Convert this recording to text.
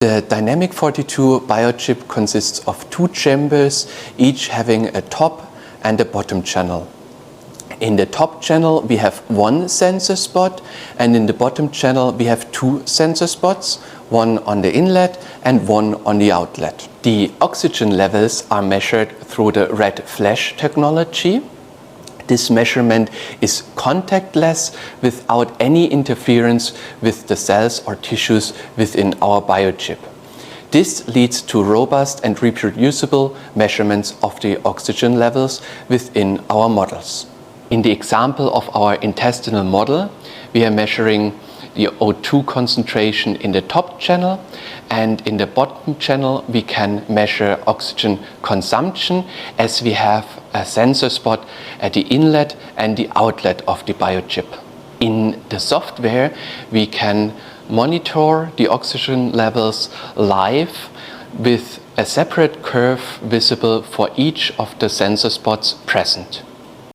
The Dynamic42 biochip consists of two chambers, each having a top and a bottom channel. In the top channel we have one sensor spot, and in the bottom channel we have two sensor spots, one on the inlet and one on the outlet. The oxygen levels are measured through the REDFLASH technology. This measurement is contactless without any interference with the cells or tissues within our biochip. This leads to robust and reproducible measurements of the oxygen levels within our models. In the example of our intestinal model, we are measuring the O2 concentration in the top channel, and in the bottom channel we can measure oxygen consumption, as we have a sensor spot at the inlet and the outlet of the biochip. In the software we can monitor the oxygen levels live with a separate curve visible for each of the sensor spots present.